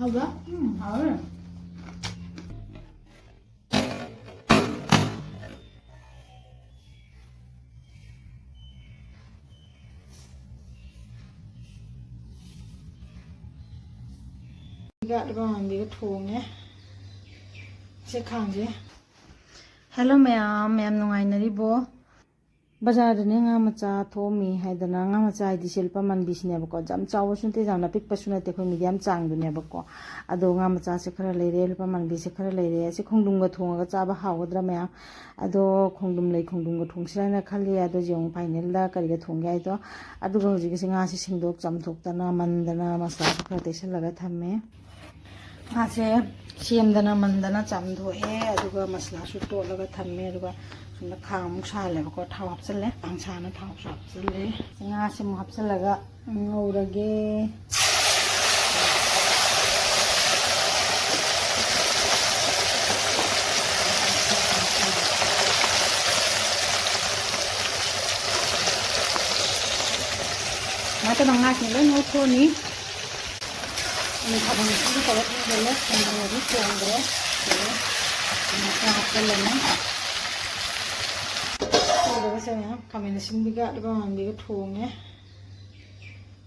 好的，好的。이거 통에 제 강제. Hello ma'am, nungainaribo. Bazarne nga macha thomi haidana nga macha di silpa man bisne bako jam chawo sunte jamna pikpa sunate khoi medium chang dune bako ado nga macha se khara leire lupa man bi se khara leire se khongdum ga thonga chaba hawadra ma'am ado khongdum ga thongsira na khali ado jong final da kari ga thongge ai to ado ga hoji se nga se singdok chamthok tana mandana masala khara tesel laga thamme nga se siamdana mandana chamdhoe ado ga masala su to laga thamme ado ga खाम साले बको थाव हपसले आंसाना थाव हपसले nga se mo hapsalaga ngorage mata nga se le no khoni ni khabang ni ko le le ni changre ni ka hapsale na 그래서 가면은 신비가 이거 만비가 통에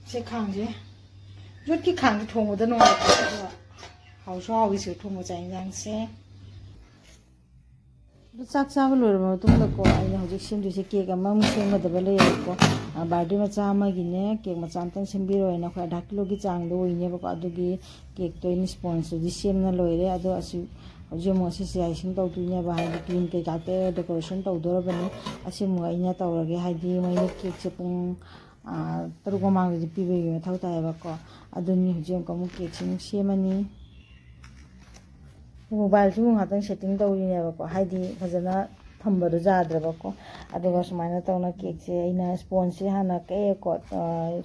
제 강제 이렇게 강제 통으로 넣어 가지고 하우스하고 있어 통으로 장장세 ꯆꯥꯛ ꯆꯥꯕ ꯂꯣꯏꯔꯕ ꯃꯇꯨꯡꯗꯀꯣ ꯑꯩꯅ ꯍꯧꯖꯤꯛ ꯁꯦꯝꯗꯣꯏꯁꯦ cake ꯑꯃ ꯑꯃꯨꯛ ꯁꯦꯝꯒꯗꯕ ꯂꯩꯌꯦꯕꯀꯣ ꯕꯥꯔꯗꯦ ꯃꯆꯥ ꯑꯃꯒꯤꯅꯦ ꯀꯦꯛ ꯃꯆꯥ ꯑꯃꯇꯪ ꯁꯦꯝꯕꯤꯔꯣꯏꯅ ꯑꯩꯈꯣꯏ ꯑꯙꯥ ꯀꯤꯂꯣꯒꯤ ꯆꯥꯡꯗ ꯑꯣꯏꯅꯦꯕꯀꯣ ꯑꯗꯨꯒꯤ ꯀꯦꯛꯇꯣ ꯑꯩꯅ ꯁ꯭ꯄꯣꯟꯖꯇꯨꯗꯤ ꯁꯦꯝꯅ ꯂꯣꯏꯔꯦ ꯑꯗꯣ ꯑꯁꯤ ꯍꯧꯖꯤꯛ ꯑꯃꯨꯛ ꯑꯁꯤꯁꯦ ꯑꯥꯏꯁꯤꯡ ꯇꯧꯗꯣꯏꯅꯦꯕ ꯍꯥꯏꯗꯤ ꯀ꯭ꯔꯤꯝ ꯀꯩꯀꯥ ꯇꯩꯔ ꯗꯦꯀꯣꯔꯦꯁꯟ ꯇꯧꯗꯣꯔꯕꯅꯤ ꯑꯁꯤ ꯑꯃꯨꯛ ꯑꯩꯅ ꯇꯧꯔꯒꯦ ꯍꯥꯏꯗꯤ ꯃꯣꯏꯅ ꯀꯦꯛꯁꯦ ꯄꯨꯡ 6 ꯃꯃꯥꯡꯗꯗꯤ ꯄꯤꯕꯒꯤ ꯃꯊꯧ ꯇꯥꯏꯌꯦꯕꯀꯣ ꯑꯗꯨꯅꯤ ꯍꯧꯖꯤꯛ ꯑꯃꯨꯛ ꯀꯦꯛꯁꯦ ꯑꯃꯨꯛ ꯁꯦꯝꯃꯅꯤ मोबाइल से सेटिंग तौरीनेबको हाइदी फजना थम्बदो जाद्रबको अदुगा सुमाइना तौना केक से अइना स्पॉन्ज से हाना केको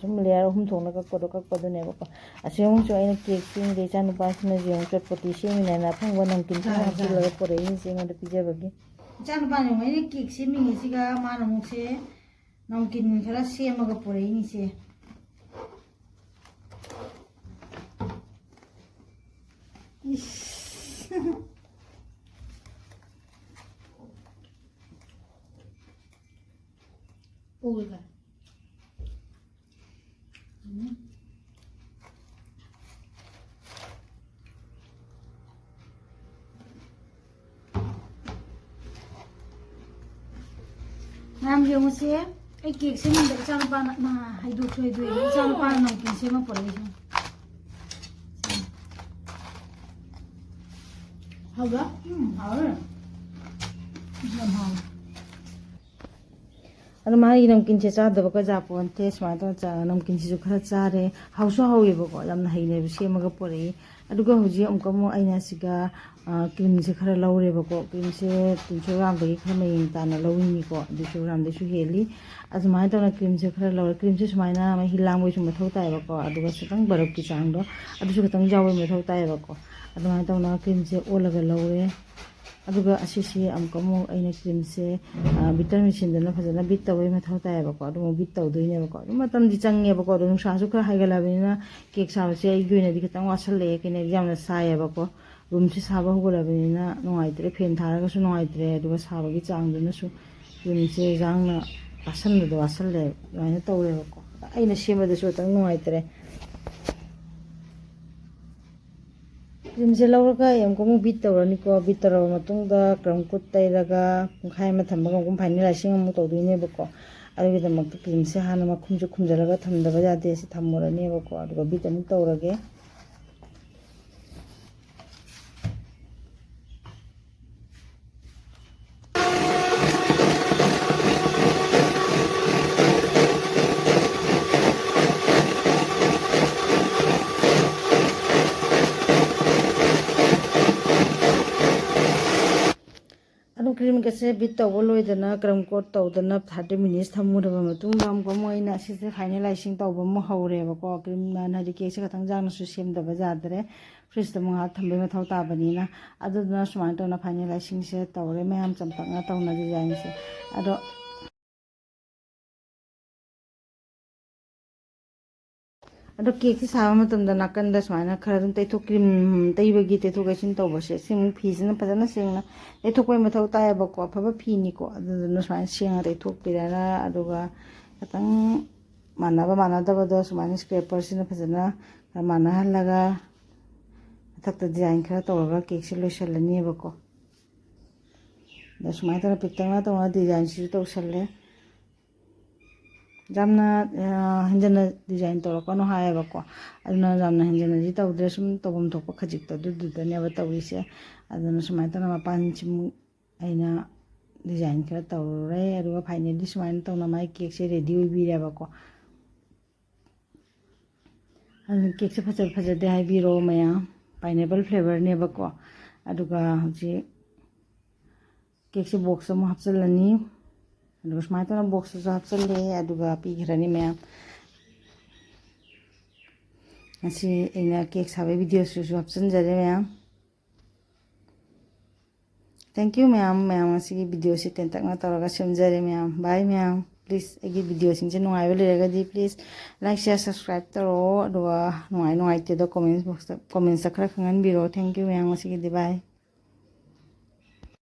सुम लेयर हुम थोना कक्पदोनेबको असेमुसु अइना केक सिंग दे चानु पासना जेउ चटपटी सिंगनेना फंगवा नमकीन था हापलगा पोरेइन सिंगोंद पिजबगी चानु पानी मैंने केक सिमिंग सिगा मानमुसे नमकीन खरा सेमगा पोरेइन से Pulga. Nam yung siya ay cake siya hindi isang pa na haydut isang pa na nangkin siya mapalay siya. Haga? Haga. मारी नमकीन से चादब का जापोनते नमकीन से खरा चारे हाउसो हाउबको हईने सेमगा पोरे हजी अमुका क्रीम से खरा लौरेबको क्रीम से 300 ग्राम खरा मयें ताना लौनीको 200 ग्राम हेली अदुमाय तौना क्रीम से खरा लौरे क्रीम से सुमाइना हिलांगबो मथौ तायबको खतंग बरफ की चांगदो खतंग जावे मथौ तायबको अदुमाय तौना क्रीम से ओलगा लौरे अदुगा असिसी अमुकमु अइना क्रीम से विटामिन सिंदना फजना बिट तवे मथौ तायबको अदुमु बिट तौदोइनेबको अदु मतम दि चंगेबको अदु नुसासु खरा हाइगलाबिना केक साबसे अइगुइनादि खतंग वासलले केने यामना सायबको रूम से साबा होगलाबिना नुआइत्रे फेन थारगासु नुआइत्रे अदुगा साबगी चांगदुनसु क्रीम से जांगना वासलदो वासलले लाइना तौरेबको अइना सेमदसु तंग नुआइत्रे क्रीम से लौरगा यमको बीट तौरनिको बीट तौरब मतुंगदा क्रम कुट तैरगा पुंखाय मा थम्बगा गुम फाइनल आइसिंग अमु तौदुइनेबको अदुगिदमक क्रीम से हाना मा खुमजु खुमजलगा थम्दबा यादे से थम्मोरनेबको अदुगा बीट अमु तौरगे क्रीम के से बीट तब लोदना क्रम कोट तौदना 30 मिनट्स थमुरब मतुंग मोइना सिसे फाइनलाइजिंग तब हौरेबको क्रीम नादी केक से खतंग जांगसु सेमदब जादरे फ्रिज द मंगा थम्बे मथौ ताबनीना अदुना सुमान तौना फाइनलाइजिंग से तौरे मैम चंपंगा तौना डिजाइन से अदो ꯑꯗꯣ ꯀꯦꯛꯁꯤ ꯁꯥꯕ ꯃꯇꯝꯗ ꯅꯥꯀꯟꯗ ꯁꯨꯃꯥꯏꯅ ꯈꯔ ꯑꯗꯨꯝ ꯇꯩꯊꯣꯛ ꯀ꯭ꯔꯤꯝ ꯇꯩꯕꯒꯤ ꯇꯩꯊꯣꯛ ꯇꯩꯁꯤꯟ ꯇꯧꯕꯁꯦ ꯁꯤꯃꯨꯛ ꯐꯤꯁꯤꯅ ꯐꯖꯅ ꯁꯦꯡꯅ ꯇꯩꯊꯣꯛꯄꯩ ꯃꯊꯧ ꯇꯥꯏꯌꯦꯕꯀꯣ ꯑꯐꯕ ꯐꯤꯅꯤꯀꯣ ꯑꯗꯨꯗꯨꯅ ꯁꯨꯃꯥꯏꯅ ꯁꯦꯡꯅ ꯇꯩꯊꯣꯛꯄꯤꯔꯒ ꯑꯗꯨꯒ ꯈꯤꯇꯪ ꯃꯥꯟꯅꯕ ꯃꯥꯟꯅꯗꯕꯗꯣ ꯁꯨꯃꯥꯏꯅ ꯁ꯭ꯀ꯭ꯔꯦꯄꯔꯁꯤꯅ ꯐꯖꯅ ꯃꯥꯟꯅꯍꯜꯂꯒ ꯃꯊꯛꯇ ꯗꯤꯖꯥꯏꯟ ꯈꯔ ꯇꯧꯔꯒ ꯀꯦꯛꯁꯦ ꯂꯣꯏꯁꯤꯜꯂꯅꯤꯕꯀꯣ ꯑꯗ ꯁꯨꯃꯥꯏꯅ ꯇꯧꯅ ꯄꯤꯛꯇꯛꯅ ꯇꯧꯅ ꯗꯤꯖꯥꯏꯟꯁꯤꯁꯨ ꯇꯧꯁꯜꯂꯦ ꯌꯥꯝꯅ ꯍꯦꯟꯖꯟꯅ ꯗꯤꯖꯥꯏꯟ ꯇꯧꯔꯛꯀꯅꯣ ꯍꯥꯏꯌꯦꯕꯀꯣ ꯑꯗꯨꯅ ꯌꯥꯝꯅ ꯍꯦꯟꯖꯟꯅꯗꯤ ꯇꯧꯗ꯭ꯔꯦ ꯁꯨꯝ ꯇꯧꯐꯝ ꯊꯣꯛꯄ ꯈꯖꯤꯛꯇꯣ ꯑꯗꯨꯗꯨꯗꯅꯦꯕ ꯇꯧꯔꯤꯁꯦ ꯑꯗꯨꯅ ꯁꯨꯃꯥꯏꯅ ꯇꯧꯅ ꯃꯄꯥꯟꯁꯤꯃꯨꯛ ꯑꯩꯅ ꯗꯤꯖꯥꯏꯟ ꯈꯔ ꯇꯧꯔꯦ ꯑꯗꯨꯒ ꯐꯥꯏꯅꯦꯜꯂꯤ ꯁꯨꯃꯥꯏꯅ ꯇꯧꯅ ꯃꯥꯏ ꯀꯦꯛꯁꯦ ꯔꯦꯗꯤ ꯑꯣꯏꯕꯤꯔꯦꯕꯀꯣ ꯑꯗꯨꯅ ꯀꯦꯛꯁꯦ ꯐꯖꯗꯦ ꯍꯥꯏꯕꯤꯔꯛꯑꯣ ꯃꯌꯥꯝ ꯄꯥꯏꯅꯦꯄꯜ ꯐ꯭ꯂꯦꯚꯔꯅꯦꯕꯀꯣ ꯑꯗꯨꯒ ꯍꯧꯖꯤꯛ ꯀꯦꯛꯁꯦ ꯕꯣꯛꯁ ꯑꯃꯨꯛ ꯍꯥꯞꯆꯤꯜꯂꯅꯤ ꯑꯗꯨꯒ ꯁꯨꯃꯥꯏꯅ ꯇꯧꯅ ꯕꯣꯛꯁꯇꯁꯨ ꯍꯥꯞꯆꯤꯜꯂꯦ ꯑꯗꯨꯒ ꯄꯤꯈ꯭ꯔꯅꯤ ꯃꯌꯥꯝ ꯉꯁꯤ ꯑꯩꯅ ꯀꯦꯛ ꯁꯥꯕꯒꯤ ꯚꯤꯗꯤꯑꯣꯁꯤꯁꯨ ꯍꯥꯞꯆꯤꯟꯖꯔꯦ ꯃꯌꯥꯝ ꯊꯦꯡꯛ ꯌꯨ ꯃꯌꯥꯝ ꯉꯁꯤꯒꯤ ꯚꯤꯗꯤꯑꯣꯁꯤ ꯇꯦꯟꯇꯛꯅ ꯇꯧꯔꯒ ꯁꯦꯝꯖꯔꯦ ꯃꯌꯥꯝ ꯕꯥꯏ ꯃꯌꯥꯝ ꯄ꯭ꯂꯤꯖ ꯑꯩꯒꯤ ꯚꯤꯗꯤꯑꯣꯁꯤꯡꯁꯦ ꯅꯨꯡꯉꯥꯏꯕ ꯂꯩꯔꯒꯗꯤ ꯄ꯭ꯂꯤꯖ ꯂꯥꯏꯛ ꯁꯤꯌꯔ ꯁꯕꯁꯀ꯭ꯔꯥꯏꯕ ꯇꯧꯔꯛꯑꯣ ꯑꯗꯨꯒ ꯅꯨꯡꯉꯥꯏꯇꯦꯗꯣ ꯀꯣꯃꯦꯟꯇ ꯈꯔ ꯈꯪꯍꯟꯕꯤꯔꯛꯑꯣ ꯊꯦꯡꯛ ꯌꯨ ꯃꯌꯥꯝ ꯉꯁꯤꯒꯤꯗꯤ ꯕꯥꯏ